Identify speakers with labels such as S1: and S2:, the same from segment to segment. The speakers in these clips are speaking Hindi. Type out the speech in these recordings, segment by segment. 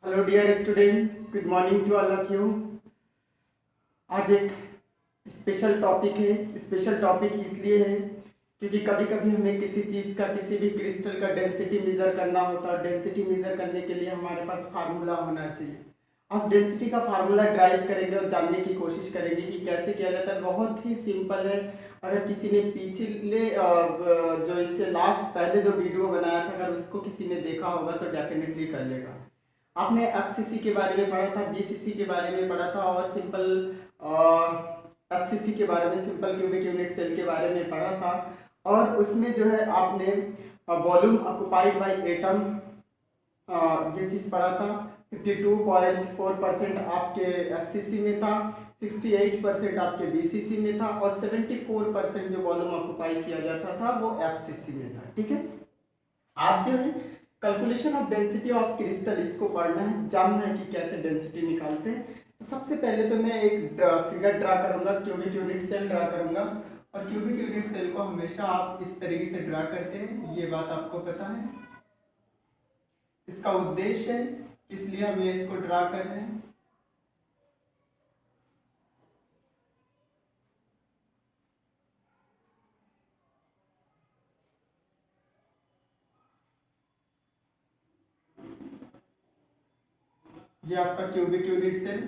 S1: Hello dear student, good morning to all of you. आज एक स्पेशल टॉपिक है। स्पेशल टॉपिक इसलिए है क्योंकि कभी कभी हमें किसी चीज़ का, किसी भी क्रिस्टल का डेंसिटी मेज़र करना होता है। डेंसिटी मेज़र करने के लिए हमारे पास फार्मूला होना चाहिए। आज डेंसिटी का फार्मूला ड्राइव करेंगे और जानने की कोशिश करेंगे कि कैसे किया जाता है। बहुत ही सिंपल है। अगर किसी ने पिछले जो इससे लास्ट पहले जो वीडियो बनाया था, अगर उसको किसी ने देखा होगा तो डेफिनेटली कर लेगा। आपने एफसीसी के बारे में पढ़ा था, बीसीसी के बारे में पढ़ा था और सिंपल एससीसी के बारे में, सिंपल क्यूबिक यूनिट सेल के बारे में पढ़ा था। और उसमें जो है आपने वॉल्यूम ऑक्युपाइड बाय एटम ये चीज़ पढ़ा था। 52.4% आपके एससीसी में था, 68% आपके बीसीसी में था और 74% जो वॉल्यूम ऑक्युपाई किया जाता था वो एफसीसी में था। ठीक है, आप जो है calculation of density of crystal इसको पढ़ना है, जानना है कि कैसे डेंसिटी निकालते हैं। तो सबसे पहले तो मैं एक फिगर ड्रा करूंगा, क्यूबिक यूनिट सेल ड्रा करूंगा। और क्यूबिक यूनिट सेल को हमेशा आप इस तरीके से ड्रा करते हैं, ये बात आपको पता है। इसका उद्देश्य है इसलिए हम ये इसको ड्रा कर रहे हैं। ये आपका cubic unit cell,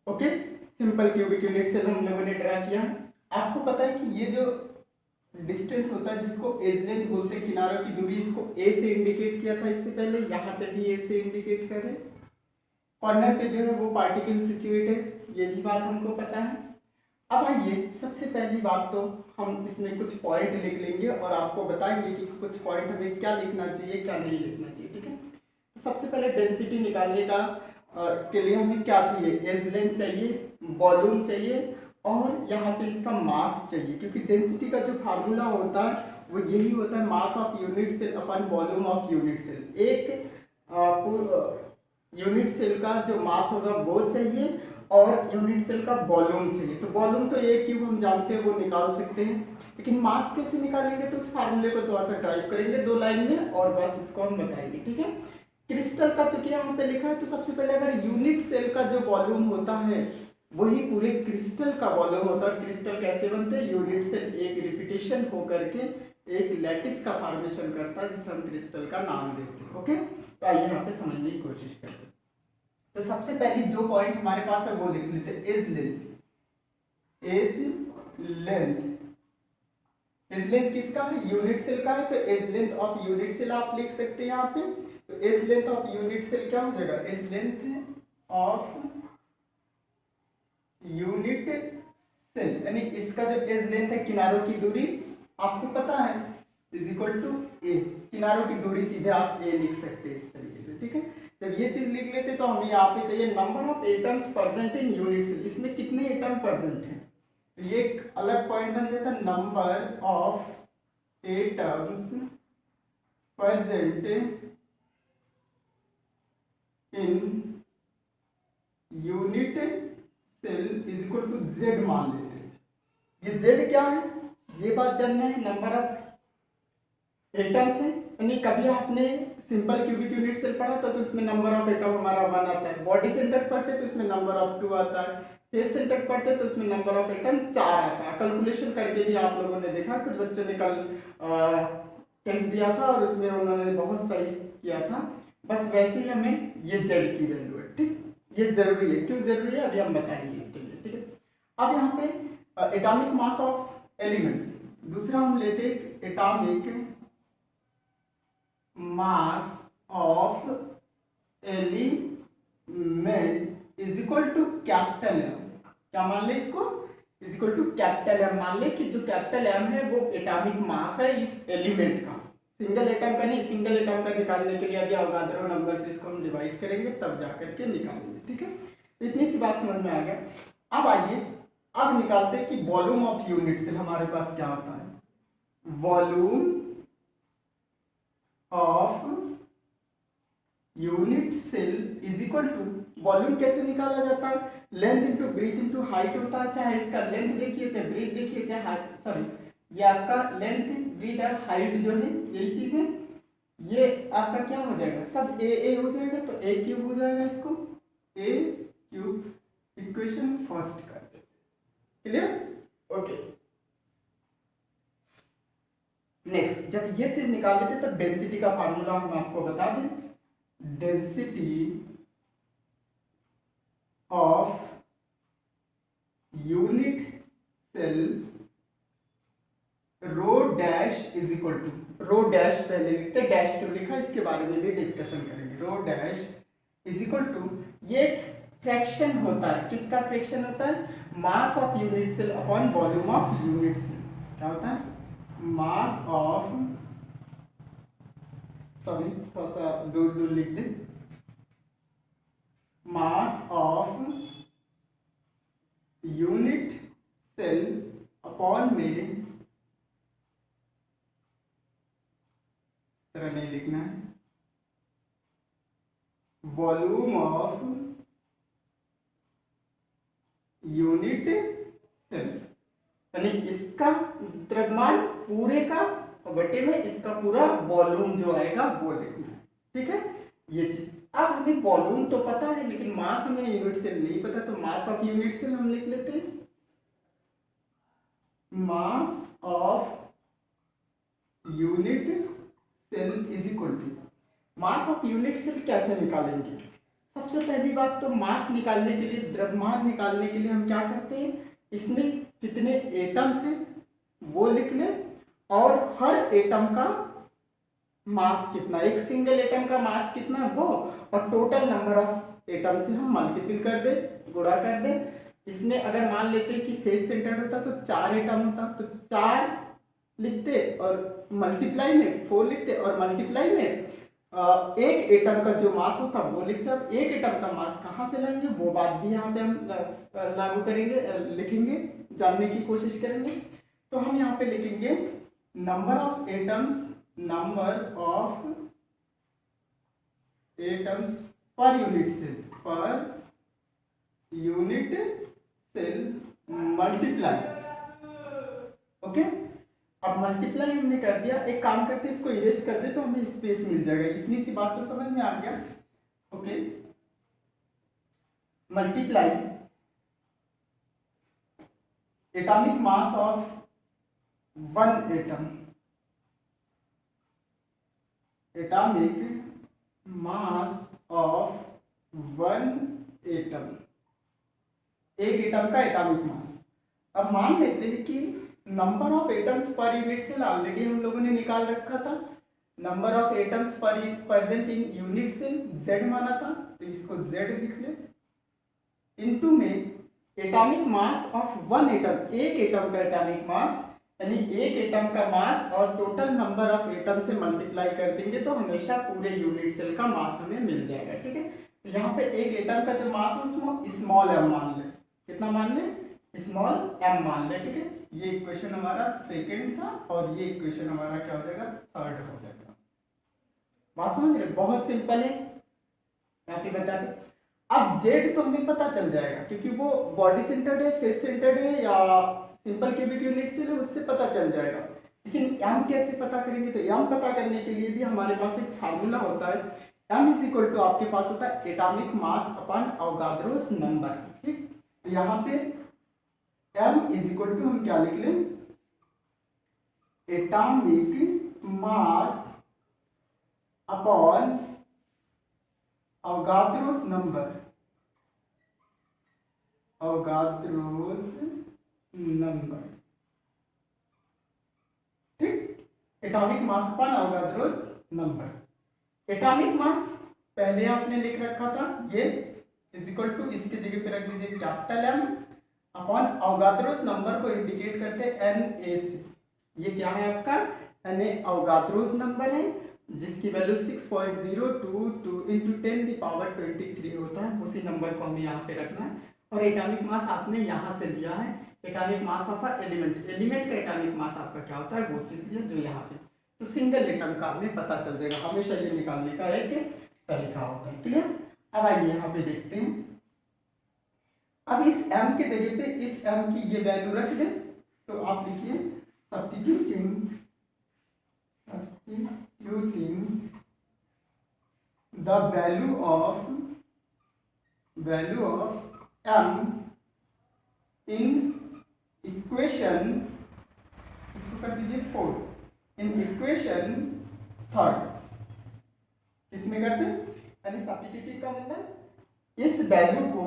S1: okay. Simple cubic unit cell हम लोगों ने ड्रा किया। आपको पता है कि ये जो डिस्टेंस होता है जिसको एज लेंथ बोलते हैं, किनारों की दूरी, इसको ए से इंडिकेट किया था इससे पहले, यहाँ पे भी ए से इंडिकेट करें। कॉर्नर पे जो है वो पार्टिकल सिचुएट है, ये भी बात हमको पता है। अब आइए, सबसे पहली बात तो हम इसमें कुछ पॉइंट लिख लेंगे और आपको बताएंगे कि कुछ पॉइंट हमें क्या लिखना चाहिए, क्या नहीं लिखना चाहिए। ठीक है, तो सबसे पहले डेंसिटी निकालने का के लिए हमें क्या चाहिए, एज लेंथ चाहिए, वॉल्यूम चाहिए और यहाँ पे इसका मास चाहिए। क्योंकि डेंसिटी का जो फार्मूला होता है वो यही होता है, mass of unit cell upon volume of unit cell. एक यूनिट सेल का जो मास होगा वो चाहिए और यूनिट सेल का वॉल्यूम चाहिए। तो वॉल्यूम तो ए क्यूब हम जानते हैं, वो निकाल सकते हैं, लेकिन मास कैसे निकालेंगे तो उस फार्मूले को थोड़ा सा ड्राइव करेंगे दो लाइन में और बस इसको हम बताएंगे। ठीक है, क्रिस्टल का चूंकि यहाँ पे लिखा है तो सबसे पहले अगर यूनिट सेल का जो वॉल्यूम होता है वही पूरे क्रिस्टल का वॉल्यूम होता है। क्रिस्टल कैसे बनते हैं, यूनिट सेल एक रिपीटेशन होकर के एक लैटिस का फॉर्मेशन करता है जिसे हम क्रिस्टल का नाम देते हैं। ओके, तो आइए यहाँ पे समझने की कोशिश करते हैं। तो सबसे पहली जो पॉइंट हमारे पास है वो लिख लेते हैं, edge length. Edge length, edge length किसका है, यूनिट सेल का है, तो edge length of unit cell आप लिख सकते हैं यहाँ पे। तो edge length of unit cell क्या हो जाएगा, edge length of unit cell, यानी इसका जो एज लेंथ है, किनारों की दूरी आपको पता है, इज इक्वल टू ए। किनारों की दूरी सीधे आप ए लिख सकते हैं इस तरीके से। ठीक है, जब ये चीज लिख लेते तो हमें यहाँ पे चाहिए number of atoms present in unit cell. इसमें कितने एटम प्रेजेंट हैं, तो ये एक अलग पॉइंट बन जाता है, number of atoms present in unit cell is equal to Z मान लेते हैं। ये जेड क्या है, ये बात जानना है। नंबर ऑफ एटम्स है, यानी कभी आपने सिंपल क्यूबिक यूनिट सेल पढ़ा था तो इसमें नंबर ऑफ एटम हमारा 1 आता है। बॉडी सेंटर पढ़ते तो इसमें नंबर ऑफ 2 आता है। फेस सेंटर पढ़ते तो इसमें नंबर ऑफ एटम 4 आता है। कैलकुलेशन करके भी आप लोगों ने देखा, कुछ बच्चों ने कल टेस्ट दिया था और उसमें उन्होंने बहुत सही किया था। बस वैसे ही हमें ये जेड की वैल्यू है। ठीक, ये जरूरी है, क्यों जरूरी है अभी हम बताएंगे इसके लिए। ठीक है, अब यहाँ पे एटॉमिक मास ऑफ एलिमेंट्स, दूसरा हम लेते हैं atomic mass of element is equal to capital M. क्या मान ले इसको, is equal to capital M. मान ले कि जो कैपिटल एम है वो एटॉमिक मास है इस एलिमेंट का, सिंगल एटम का नहीं। सिंगल एटम का निकालने के लिए अभी अवगाद्रो नंबर से इसको हम डिवाइड करेंगे तब जाकर के निकालेंगे। ठीक है, तो इतनी सी बात समझ में आ गया। अब आइए, अब निकालते हैं कि वॉल्यूम ऑफ यूनिट सेल हमारे पास क्या होता है। Volume of unit cell is equal to, volume कैसे निकाला जाता है, length into breadth into height होता है। चाहे इसका लेंथ देखिए, चाहे ब्रीथ देखिए, चाहे हाइट, सॉरी ये आपका लेंथ ब्रीथ और हाइट जो है यही चीज है। ये आपका क्या हो जाएगा, सब ए हो जाएगा, तो ए क्यूब हो जाएगा, इसको ए क्यूब इक्वेशन फर्स्ट कर देते। क्लियर? ओके। नेक्स्ट, जब ये चीज निकाल लेते तब डेंसिटी का फार्मूला हम आपको बता दें। Density of unit cell rho dash is equal to, rho dash पहले लिखते, डैश क्यों लिखा इसके बारे में भी डिस्कशन करेंगे। Rho dash is equal to, ये फ्रैक्शन होता है, किसका फ्रैक्शन होता है, mass of unit cell upon volume of unit cell. क्या होता है, मास ऑफ, सॉरी थोड़ा सा दूर दूर लिख दे, mass of unit cell upon में, तरह नहीं लिखना है, वॉल्यूम ऑफ यूनिट सेल, यानी इसका द्रव्यमान पूरे का बटे में इसका पूरा वॉल्यूम जो आएगा वो लिखना है। ठीक है, ये चीज। अब हमें वॉल्यूम तो पता है लेकिन मास हमें यूनिट सेल नहीं पता, तो मास ऑफ यूनिट सेल हम लिख लेते हैं, mass of unit cell is equal to, mass of unit cell कैसे निकालेंगे। सबसे पहली बात तो मास निकालने के लिए, द्रव्यमान निकालने के लिए हम क्या करते हैं, इसमें कितने एटम्स हैं वो लिख लें, और हर एटम का मास कितना, एक सिंगल एटम का मास कितना वो, और टोटल नंबर ऑफ एटम से हम मल्टीपल कर दे, गुणा कर दे। इसमें अगर मान लेते कि फेस सेंटर्ड होता तो 4 एटम होता, तो 4 लिखते और मल्टीप्लाई में 4 लिखते, और मल्टीप्लाई में एक एटम का जो मास होता वो लिखते। अब एक एटम का मास कहाँ से लेंगे वो बात भी यहाँ पे हम लागू करेंगे, लिखेंगे, जानने की कोशिश करेंगे। तो हम यहाँ पे लिखेंगे number of atoms, number of atoms per unit cell, per unit cell multiply. Okay, अब मल्टीप्लाई हमने कर दिया, एक काम करते इसको इरेज कर दे तो हमें स्पेस मिल जाएगा, इतनी सी बात तो समझ में आ गया। Okay, multiply atomic mass of one atom, atomic mass of one atom, एक एटम का एटॉमिक मास। अब मान लेते हैं कि number of atoms per unit cell already हम लोगों ने निकाल रखा था, number of atoms per present in unit cell z माना था, तो इसको z लिख ले, इनटू में atomic mass of one atom, एक एटम का एटॉमिक मास, यानी एक एटम का मास और टोटल नंबर ऑफ एटम से मल्टीप्लाई कर देंगे तो हमेशा पूरे यूनिट सेल का मास हमें मिल जाएगा। ठीक है, तो यहाँ पे एक एटम का जो मास है उसमें स्मॉल m मान ले, कितना मान ले, स्मॉल m मान ले। ठीक है, ये इक्वेशन हमारा सेकंड था और ये इक्वेशन हमारा क्या हो जाएगा, थर्ड हो जाएगा। बात समझ रहे, बहुत सिंपल है, यहाँ पे बता दें। अब जेड तो हमें पता चल जाएगा क्योंकि वो बॉडी सेंटर्ड है, फेस सेंटर्ड है या सिंपल क्यूबिक यूनिट सेल है, उससे पता चल जाएगा। लेकिन m कैसे पता करेंगे, तो m पता करने के लिए भी हमारे पास एक फार्मूला होता है, m इज इक्वल टू आपके पास होता है atomic mass upon Avogadro's number. ठीक, तो यहाँ पे m इज इक्वल टू हम क्या लिख लें, atomic mass upon Avogadro's number, Avogadro's number. ठीक, atomic mass upon Avogadro's number. Atomic mass पहले आपने लिख रखा था, ये इज इक्वल टू, इसके जगह पे रख दीजिए capital M upon Avogadro's number को इंडिकेट करते हैं Na से। ये क्या है आपका, Na अवोगाद्रोस नंबर है जिसकी वैल्यू 6.022 इंटू 10⁻23 होता है, उसी नंबर को हमें यहाँ पे रखना है। और एटॉमिक मास आपने यहाँ से लिया है, atomic mass of element, element का एटॉमिक मास आपका क्या होता है वो चीज लिया जो यहाँ पे, तो सिंगल एटम का हमें पता चल जाएगा, हमेशा ये निकालने का एक तरीका होता है। क्लियर? अब आइए यहाँ पे देखते हैं। अब इस m के जगह पे इस m की ये वैल्यू रख दें, तो आप लिखिए substituting the value of m in equation, इसको कर दीजिए 4, इन इक्वेशन थर्ड, इसमें करते हैं यानी सब्स्टिट्यूट का मतलब इस वैल्यू को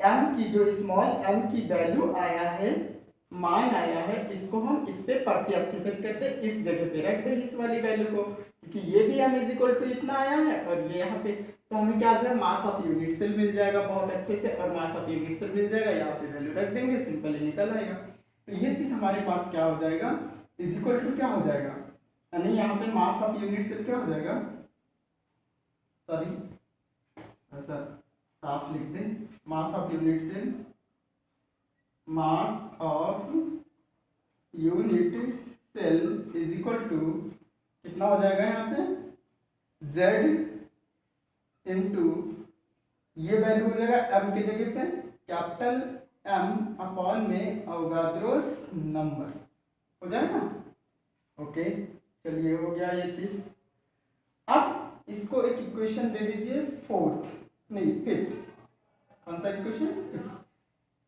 S1: m की, जो स्मॉल m की वैल्यू आया है, मान आया है, इसको हम इस पे प्रतिस्थापित करते, इस जगह पे रख दे इस वाली वैल्यू को, क्योंकि ये भी m इज इक्वल टू इतना आया है और ये यहाँ पे, तो हमें क्या जो है मास ऑफ यूनिट सेल मिल जाएगा बहुत अच्छे से, और मास ऑफ यूनिट सेल मिल जाएगा, यहाँ पे वैल्यू रख देंगे, सिंपली निकल आएगा। तो ये चीज हमारे पास क्या हो जाएगा, इज इक्वल टू क्या हो जाएगा, यानी यहाँ पे मास ऑफ यूनिट सेल क्या हो जाएगा, सॉरी ऐसा साफ लिख दें, mass of unit cell, mass of unit cell is equal to कितना हो जाएगा यहाँ पे, z इंटू ये वैल्यू हो जाएगा m की जगह पे कैपिटल M अपॉन में अवोगाद्रोस नंबर हो जाएगा। ओके चलिए हो गया ये चीज। अब इसको एक इक्वेशन दे दीजिए फिफ्थ, कौन सा इक्वेशन,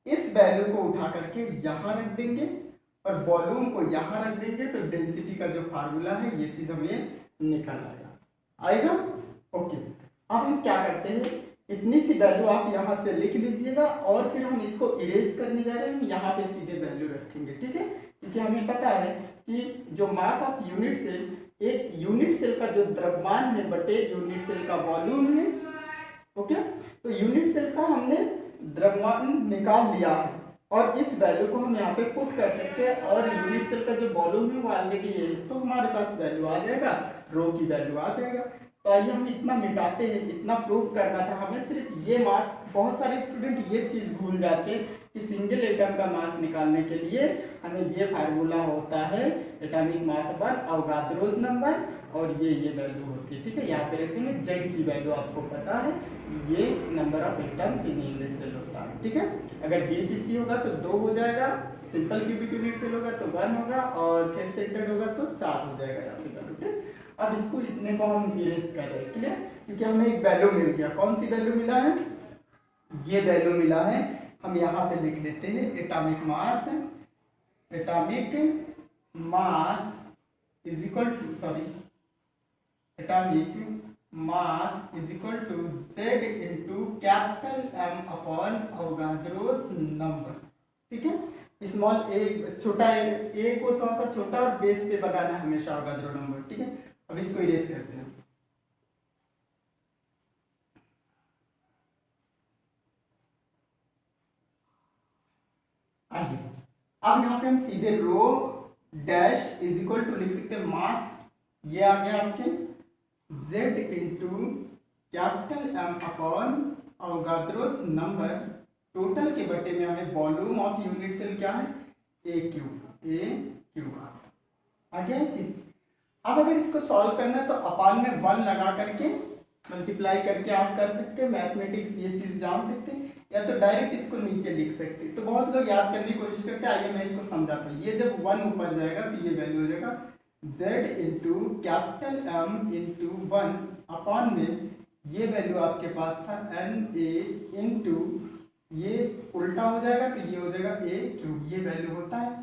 S1: इस वैल्यू को उठा करके यहाँ रख देंगे और वॉल्यूम को यहाँ रख देंगे, तो डेंसिटी का जो फार्मूला है ये चीज हमें निकल आएगा। ओके अब हम क्या करते हैं, इतनी सी वैल्यू आप यहाँ से लिख लीजिएगा और फिर हम इसको इरेज करने जा रहे हैं, हम यहाँ पे सीधे वैल्यू रखेंगे, ठीक है, क्योंकि हमें पता है कि जो मास ऑफ यूनिट सेल, एक यूनिट सेल का जो द्रव्यमान है बटे यूनिट सेल का वॉल्यूम है। ओके तो यूनिट सेल का हमने द्रव्यमान निकाल लिया है और इस वैल्यू को हम यहाँ पे पुट कर सकते हैं, और यूनिट सेल का जो वॉल्यूम है वो ऑलरेडी है, तो हमारे पास वैल्यू आ जाएगा, रो की वैल्यू आ जाएगा। तो आइए हम इतना मिटाते हैं, इतना प्रूव करना था हमें, सिर्फ ये मास, बहुत सारे स्टूडेंट ये चीज़ भूल जाते हैं कि सिंगल एटम का मास निकालने के लिए हमें ये फार्मूला होता है एटॉमिक मास अपन अवोगाद्रोस नंबर, और ये वैल्यू होती है, ठीक है, यहाँ पे रखेंगे जेड की वैल्यू, आपको पता है ये number of atoms in unit cell होता है, ठीक है। अगर BCC होगा तो 2 हो जाएगा, सिंपल क्यूबिक यूनिट सेल होगा तो 1 होगा, और फेस सेंटर्ड होगा तो 4 हो जाएगा यहाँ पे, ठीक है। अब इसको इतने को हम इरेज कर रहे हैं, क्लियर, क्योंकि हमें एक वैल्यू मिल गया, कौन सी वैल्यू मिला है, ये वैल्यू मिला है, हम यहाँ पे लिख लेते हैं atomic mass is equal to, sorry atomic mass is equal to Z into capital M upon Avogadro's number, ठीक है। स्मॉल ए, छोटा ए को थोड़ा सा छोटा और बेस पे बनाना है हमेशा अवोगाद्रो नंबर, ठीक है। अब इसको इरेज करते हैं, आइए अब यहाँ पे हम सीधे rho dash is equal to लिख सकते हैं मास, ये आ गया आपके Z into capital M upon Avogadro's number, total के बटे में हमें वॉल्यूम ऑफ यूनिट सेल क्या है, ए क्यूब आ गया ये चीज। अब अगर इसको सॉल्व करना है तो अपान में 1 लगा करके मल्टीप्लाई करके आप कर सकते हैं, मैथमेटिक्स ये चीज जान सकते हैं, या तो डायरेक्ट इसको नीचे लिख सकते हैं। तो बहुत लोग याद करने की कोशिश करते हैं, आइए मैं इसको समझाता हूँ। ये जब 1 ऊपर जाएगा तो ये वैल्यू हो जाएगा Z into capital M into 1 upon में ये वैल्यू आपके पास था NA इंटू ये उल्टा हो जाएगा तो ये हो जाएगा A क्यूब, ये वैल्यू होता है।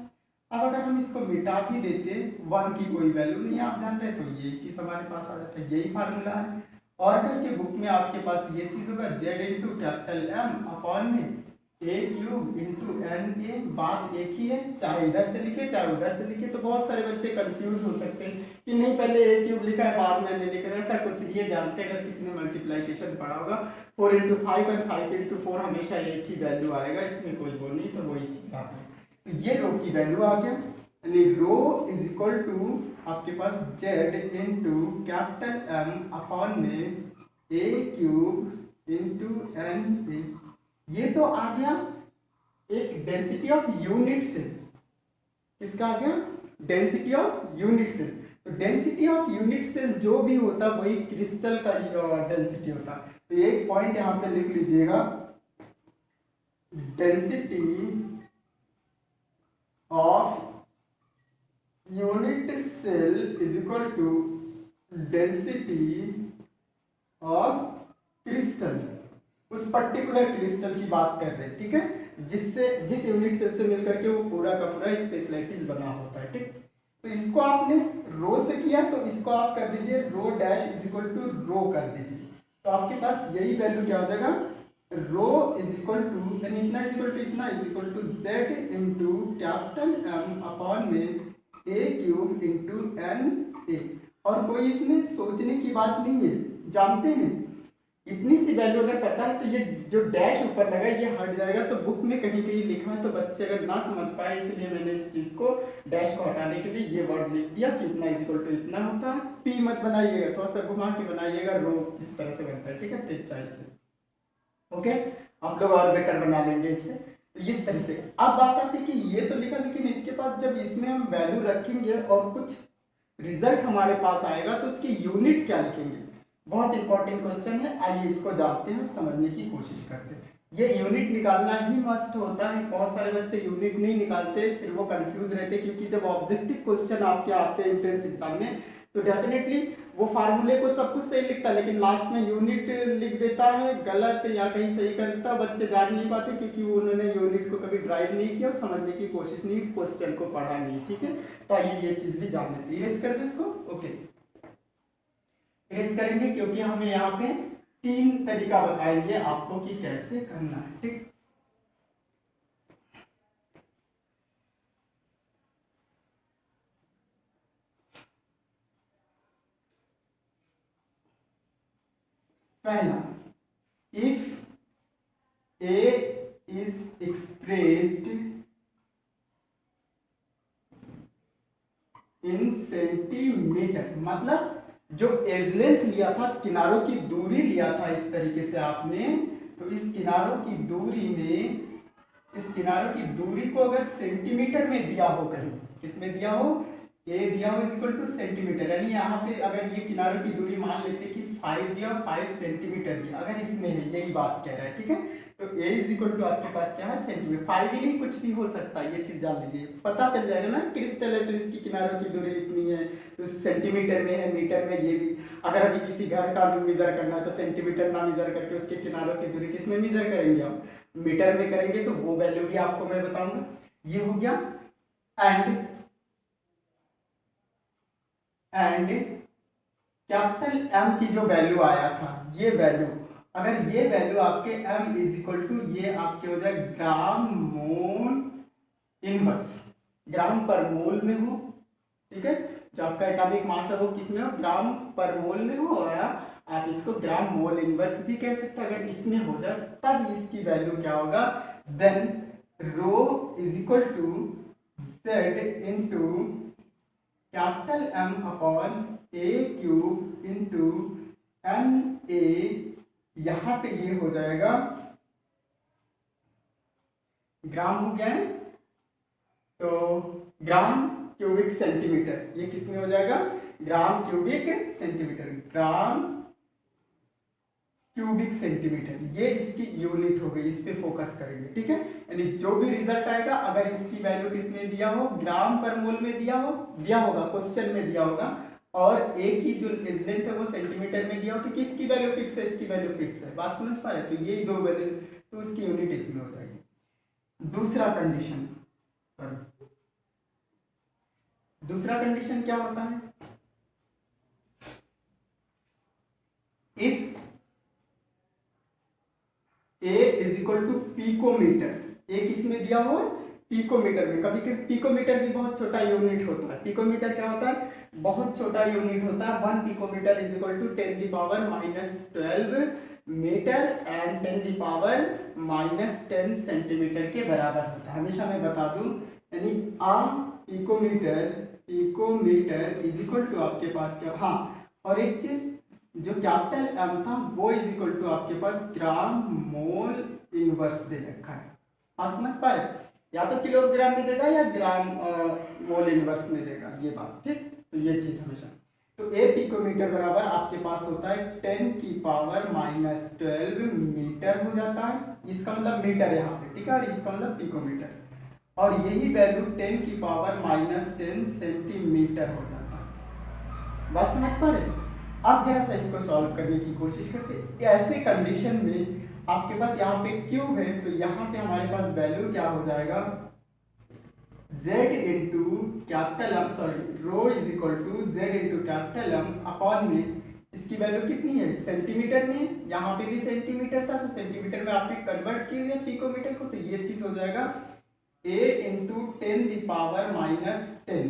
S1: अब अगर हम इसको मिटा भी देते, 1 की कोई वैल्यू नहीं आप जान रहे, तो ये चीज़ हमारे पास आ जाता है, यही फार्मूला है। ऑर्डर के बुक में आपके पास ये चीज़ होगा Z into capital M upon में A क्यूब इंटू NA, बात एक ही है, चाहे इधर से लिखे चाहे उधर से लिखे। तो बहुत सारे बच्चे कंफ्यूज हो सकते हैं कि नहीं पहले A क्यूब लिखा है बाद में लिखा है, ऐसा कुछ नहीं है, जानते अगर किसी ने मल्टीप्लाइकेशन पढ़ा होगा 4 इंटू 5 और 5 इंटू 4 हमेशा एक ही वैल्यू आएगा, इसमें कोई वो नहीं, तो वही चीज़ आप है। तो ये रो की वैल्यू आ गया, यानी रो इज इक्वल टू आपके पास Z into capital M upon में A क्यूब इंटू NA, ये तो आ गया एक डेंसिटी ऑफ यूनिट सेल, किसका आ गया, डेंसिटी ऑफ यूनिट सेल। तो डेंसिटी ऑफ यूनिट सेल जो भी होता वही क्रिस्टल का डेंसिटी होता। तो एक पॉइंट यहाँ पे लिख लीजिएगा, density of unit cell is equal to density of crystal, उस पर्टिकुलर क्रिस्टल की बात कर रहे हैं, ठीक है, जिससे जिस यूनिट सेल से मिलकर के वो पूरा का पूरा स्पेशलाइटिस बना होता है, ठीक। तो इसको आपने रो से किया तो इसको आप कर दीजिए rho dash is equal to rho कर दीजिए, तो आपके पास यही वैल्यू क्या हो जाएगा, रो इज इक्वल टू यानी इतना इज इक्वल टू इतना is equal to Z into capital M upon में a cube into N A. और कोई इसमें सोचने की बात नहीं है, जानते हैं इतनी सी वैल्यू अगर पता है तो ये जो डैश ऊपर लगा ये हट जाएगा, तो बुक में कहीं कहीं लिखा है तो बच्चे अगर ना समझ पाए इसलिए मैंने इस चीज को डैश को हटाने के लिए ये वर्ड लिख दिया कि इतना इज इक्वल टू इतना होता है। पी मत बनाइएगा, थोड़ा सा घुमा के बनाइएगा, रो इस तरह से बनता है, ठीक है, तेज से। ओके, आप लोग और बेटर बना लेंगे इससे। तो इस तरह से अब बात आती है कि ये तो लिखा, लेकिन इसके बाद जब इसमें हम वैल्यू रखेंगे और कुछ रिजल्ट हमारे पास आएगा तो उसकी यूनिट क्या लिखेंगे, बहुत इंपॉर्टेंट क्वेश्चन है। आइए इसको जानते हैं, समझने की कोशिश करते हैं। ये यूनिट निकालना ही मस्ट होता है, बहुत सारे बच्चे यूनिट नहीं निकालते, फिर वो कंफ्यूज रहते, क्योंकि जब ऑब्जेक्टिव क्वेश्चन आपके आते हैं एंट्रेंस एग्जाम में तो डेफिनेटली वो फार्मूले को सब कुछ सही लिखता है, लेकिन लास्ट में यूनिट लिख देता है गलत या कहीं सही कर देता है, बच्चे जान नहीं पाते क्योंकि वो उन्होंने यूनिट को कभी ड्राइव नहीं किया और समझने की कोशिश नहीं, क्वेश्चन को पढ़ा नहीं, ठीक है। तो आइए ये चीज भी जान लेते हैं, इरेज कर दो इसको। ओके, इरेज करेंगे क्योंकि हमें यहाँ पे 3 तरीका बताएंगे आपको कि कैसे करना है, ठीक। पहला, if a is expressed in centimetre, मतलब जो एज लेंथ लिया था, किनारों की दूरी लिया था इस तरीके से आपने, तो इस किनारों की दूरी में, इस किनारों की दूरी को अगर सेंटीमीटर में दिया हो, कहीं किसमें दिया हो, ए दिया हो इज इक्वल टू सेंटीमीटर, यानी यहाँ पे अगर ये किनारों की दूरी मान लेते कि 5 दिया, 5 सेंटीमीटर दिया, अगर इसमें है, यही बात कह रहा है, ठीक है। तो ए इज इक्वल टू आपके पास क्या है, सेंटीमीटर। 5 ही नहीं, कुछ भी हो सकता है, ये चीज जान लीजिए, पता चल जाएगा ना, क्रिस्टल है तो इसकी किनारों की दूरी इतनी है, तो सेंटीमीटर में है, मीटर में ये भी। अगर अभी किसी घर का मेजर करना है तो सेंटीमीटर ना मेजर करके उसके किनारों की दूरी किस में मेजर करेंगे, हम मीटर में करेंगे, तो वो वैल्यू भी आपको मैं बताऊंगा। ये हो गया। एंड कैपिटल एम की जो वैल्यू आया था, ये वैल्यू, अगर ये वैल्यू आपके m इज इक्वल टू ये आपके हो जाए ग्राम मोल इनवर्स, ग्राम पर मोल में हो, ठीक है, जो आपका एटॉमिक मास है वो किस में हो, ग्राम पर मोल में हो, या आप इसको ग्राम मोल इनवर्स भी कह सकते हैं। अगर इसमें हो जाए तब इसकी वैल्यू क्या होगा, then rho is equal to Z into capital M upon a cube into N A, यहाँ पे ये हो जाएगा ग्राम हो गया है, तो ग्राम क्यूबिक सेंटीमीटर, ये किस में हो जाएगा, ग्राम क्यूबिक सेंटीमीटर, ग्राम क्यूबिक सेंटीमीटर, ये इसकी यूनिट हो गई, इस पे फोकस करेंगे, ठीक है। यानी जो भी रिजल्ट आएगा अगर इसकी वैल्यू किसमें दिया हो, ग्राम पर मोल में दिया होगा, क्वेश्चन में दिया होगा, और ए की जो लेंथ है वो सेंटीमीटर में दिया हो, तो किसकी वैल्यू फिक्स है, इसकी वैल्यू फिक्स है, बात समझ पा रहे, तो यही दो वैल्यू, तो उसकी यूनिट इसमें हो जाएगी। दूसरा कंडीशन, दूसरा कंडीशन क्या होता है, if a is equal to picometer, a किस में दिया हो, पिकोमीटर में। कभी कभी पिकोमीटर भी बहुत छोटा यूनिट होता है, पिकोमीटर क्या होता है, बहुत छोटा यूनिट होता है। 1 पिकोमीटर इज इक्वल टू 10 की पावर -12 मीटर एंड 10 की पावर -10 सेंटीमीटर के बराबर होता है, हमेशा मैं बता दूं। यानी आ पिकोमीटर इज इक्वल टू आपके पास क्या, हाँ, और एक चीज जो कैपिटल एम था वो इज इक्वल टू आपके पास ग्राम मोल इनवर्स दे रखा है, आप समझ पा रहे, या तो किलोग्राम में देगा या ग्राम मोल इनवर्स में देगा, ये बात, ठीक। तो ये चीज हमेशा, तो ए पिकोमीटर बराबर आपके पास होता है 10 की पावर -12 मीटर हो जाता है, इसका मतलब मीटर यहाँ पे, ठीक है, और इसका मतलब पिकोमीटर, और यही वैल्यू 10 की पावर -10 सेंटीमीटर हो जाता है, बस समझ पा रहे। अब जरा सा इसको सॉल्व करने की कोशिश करते हैं। ऐसे कंडीशन में आपके पास यहाँ पे क्यूब है, तो यहाँ पे हमारे पास वैल्यू क्या हो जाएगा, z into capital M, sorry rho is equal to z into capital M upon में इसकी वैल्यू कितनी है, सेंटीमीटर में, यहाँ पे भी सेंटीमीटर था तो सेंटीमीटर में आपने कन्वर्ट किया पिकोमीटर को, तो ये चीज हो जाएगा a इंटू 10⁻⁻10।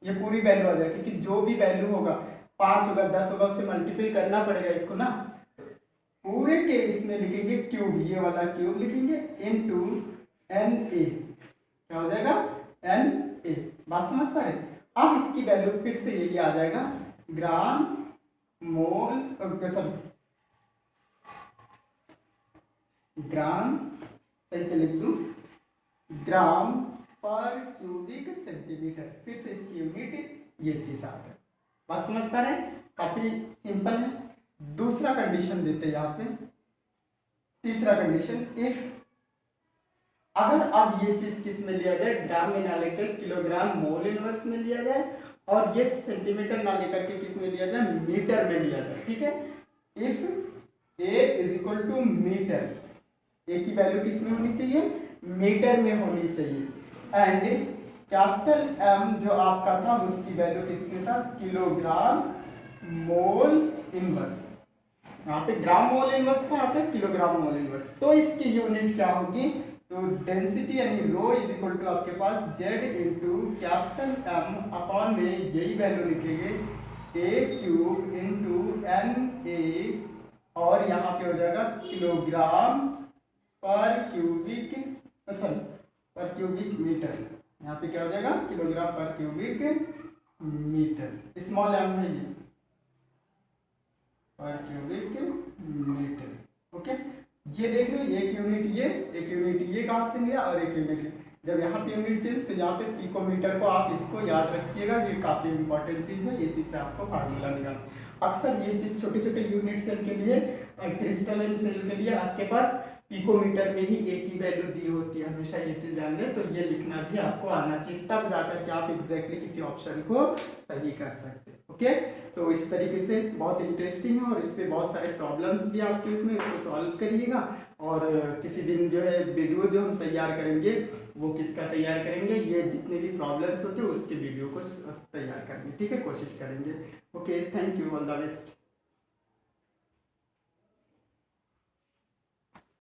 S1: ये पूरी वैल्यू आ जाएगी, क्योंकि जो भी वैल्यू होगा 5 होगा 10 होगा उससे मल्टीप्लाई करना पड़ेगा इसको ना। पूरे के इसमें लिखेंगे क्यूब, ये वाला क्यूब लिखेंगे इंटू एन ए, क्या हो जाएगा एन ए। बात समझ पा रहे। अब इसकी वैल्यू फिर से यही आ जाएगा ग्राम मोल, सॉरी ग्राम, सही से लिख दूं ग्राम पर क्यूबिक सेंटीमीटर। फिर से इसकी यूनिट ये चीज आता है। बात समझ पा रहे हैं, काफी सिंपल है। दूसरा कंडीशन देते हैं यहाँ पे, तीसरा कंडीशन, इफ अगर अब ये चीज किस में लिया जाए, ग्राम में ना लेकर किलोग्राम मोल इनवर्स में लिया जाए, और ये सेंटीमीटर ना लेकर के किस में लिया जाए, मीटर में लिया जाए, ठीक है। If a is equal to metre, a की वैल्यू किस में होनी चाहिए, मीटर में होनी चाहिए, एंड कैपिटल एम जो आपका था उसकी वैल्यू किसमें था, किलोग्राम मोल इनवर्स। यहाँ पे ग्राम मोल इनवर्स था, यहाँ पे किलोग्राम मोल इनवर्स। तो इसकी यूनिट क्या होगी, तो डेंसिटी यानी रो इज इक्वल टू आपके पास Z into capital M upon में यही वैल्यू लिखेंगे a cube into N A, और यहाँ पे हो जाएगा kilogram per cubic, sorry per cubic metre. यहाँ पे क्या हो जाएगा, kilogram per cubic metre, small M है ये, पर क्यूबिक मीटर। ओके, ये देख लो, एक यूनिट ये, एक यूनिट ये कहाँ से लिया, और एक यूनिट जब यहाँ पे यूनिट चेंज, तो यहाँ पे पिकोमीटर को आप इसको याद रखिएगा, ये काफी इंपॉर्टेंट चीज है, इसी से आपको फार्मूला निकालना। अक्सर ये चीज छोटे छोटे यूनिट सेल के लिए, क्रिस्टलाइन सेल के लिए आपके पास पिकोमीटर में ही ए की वैल्यू दी होती है, हमेशा ये चीज जान लें। तो ये लिखना भी आपको आना चाहिए, तब जाकर के आप एग्जैक्टली किसी ऑप्शन को सही कर सकते हैं। ओके, तो इस तरीके से बहुत इंटरेस्टिंग है, और इस पे बहुत सारे प्रॉब्लम्स भी आपके उसमें, उसको सॉल्व करिएगा। और किसी दिन जो है वीडियो जो हम तैयार करेंगे, वो किसका तैयार करेंगे, ये जितने भी प्रॉब्लम्स होते हैं उसके वीडियो को तैयार करने, ठीक है, कोशिश करेंगे। Okay, thank you, all the best.